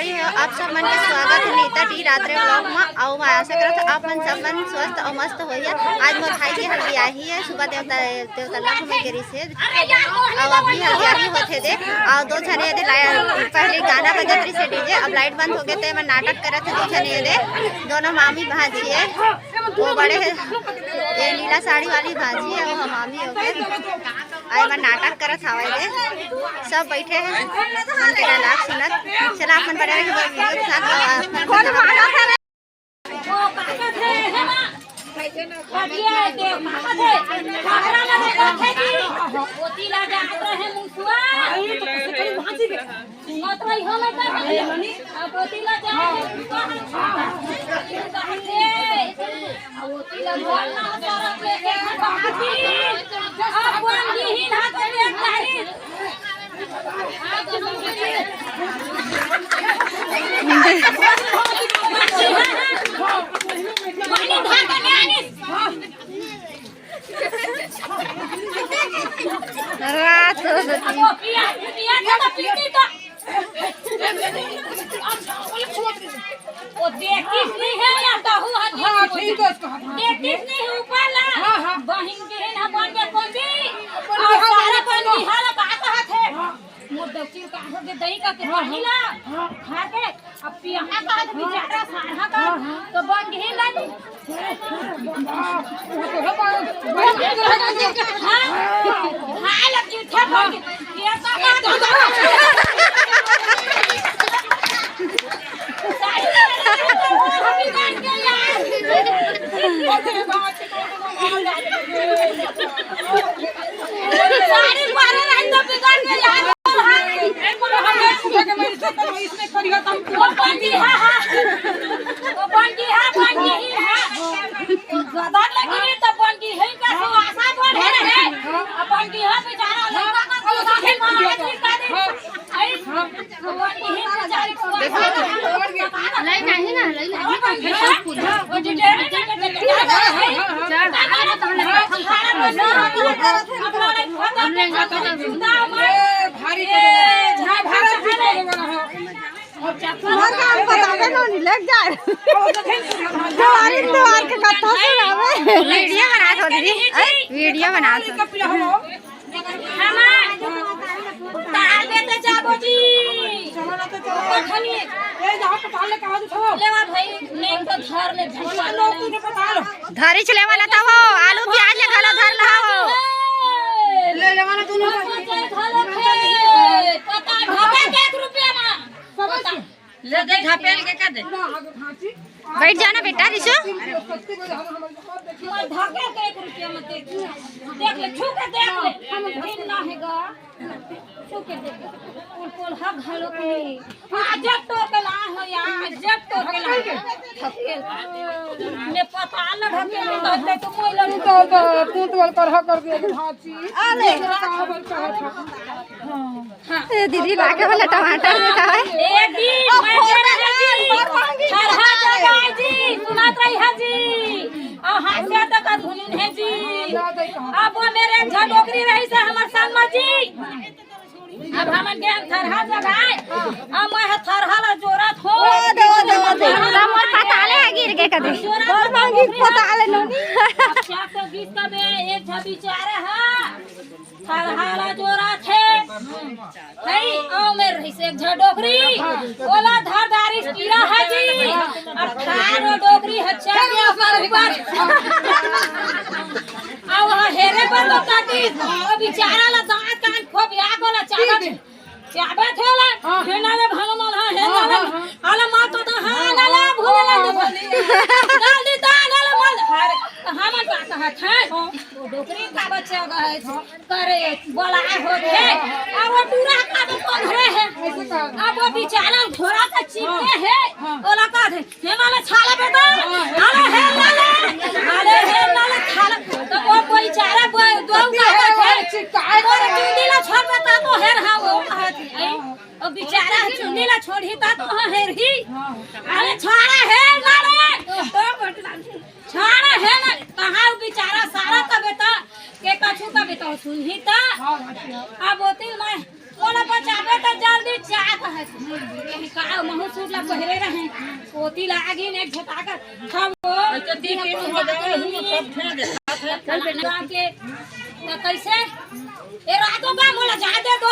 नमस्कार आप सब मन के स्वागत है नीता टी रात्रि ब्लॉग में। और मैं आशा करत आप मन सब मन स्वस्थ और मस्त होइए। आज मोर भाई की हल्दियाही है, सुबह देवता लख में गिरी से और अभी हल्दियाही होते दे और दो जने दे पहले गाना बजत रही से डीजे, अब लाइट बंद हो गए थे मैं नाटक करत थे। दो जने दे दोनों मामी भाजी है, वो बड़े ये नीला साड़ी वाली भाजी है, वो मामी हो गए। आए मैं नाटक करत हवे दे सब बैठे हैं मन के डायलॉग सुनत। चला अपन बड़े वीडियो के साथ रात वो देखिस नहीं है या दहु हदी। हां ठीक है देखिस नहीं ऊपर ला। हां बहिन बहन अपन के कोंदी और सारा पानी हाल बात है मोर दक्षिण का के दही का के पहिला खा के अब पिया का बेचारा सारा का तो बन गई ला हां लग उठा बन के लग जाए वीडियो बना दो दीदी, वीडियो बना दो। ताल देते जाबो जी पठनी ए जाओ पटाल ले कहां छो लेवा भाई ले तो धर ले धर लो तूने पटाल धरी चले वाला था वो आलू प्याज ले घलो धर लाओ ले ले वाला तूने घलो खे पता ढाबे के 1 रुपया में ले दे ढापेल के दे बैठ जाना बेटा रिशु मैं ढाके के 1 रुपया में देख ले छू के देख ले हम दिन ना हैगा छू के देख कोल हक घलो के आज तो के ला हो या जब तो के ला थकेल ने पता ल ढके तो तो मोय लड़ू तो पूतवल कर हक कर दे भाची आले हां ए दीदी लाके वाला टमाटर में का है ए दी मैं हर जगह जी सुनात रही है जी और हास्य तक का धुन है जी। अब वो मेरे झडोकरी रही से हमर शर्मा जी अब हमन के थरहा जगाए अब मैं थरहा ला जोरत हो दो मोर पताले है गिर के कदे मोर मांगी पताले नोनी 420 का बे एक छबी चारे है थरहा ला जोरत है नहीं आओ मेरे रही से झडोकरी ओला धारदारी कीड़ा है जी 18 डोकरी है चार ऊपर अब हेरे पर तो काटी बेचारा ला दांत कान खूब या गोला चाबे थेला हेनाले भगमल है हेनाले आला मा तो हां नाला भूले डाल दी नाला मल हर हमन बात है वो डोकरी का बच्चा है करे बोला होते अब वो पूरा का तो पधरे है अब वो बेचारा घोड़ा का चिपके है ओला का है हेनाले छाला बेटा आले हेनाले छाला तो वो बेचारा दो का है चिपकाए और चुंडीला छोड़ बता तो हेर हां वो अब बेचारा चुंडीला छोड़ी ता तो हेर ही अरे छोड़ा है नाले तो छोड़ा है ना कहां बेचारा सारा का बेटा के कछु का बेटा सुनही ता अब होती मैं कोना बचावे तो जल्दी चाहत है यही का महसूस ला पहरे रहे पोती लागी ने झटाकर हम तो दिन हो जाए हम सब थे चल पे के तो कैसे ए रातों का मोला जाते दो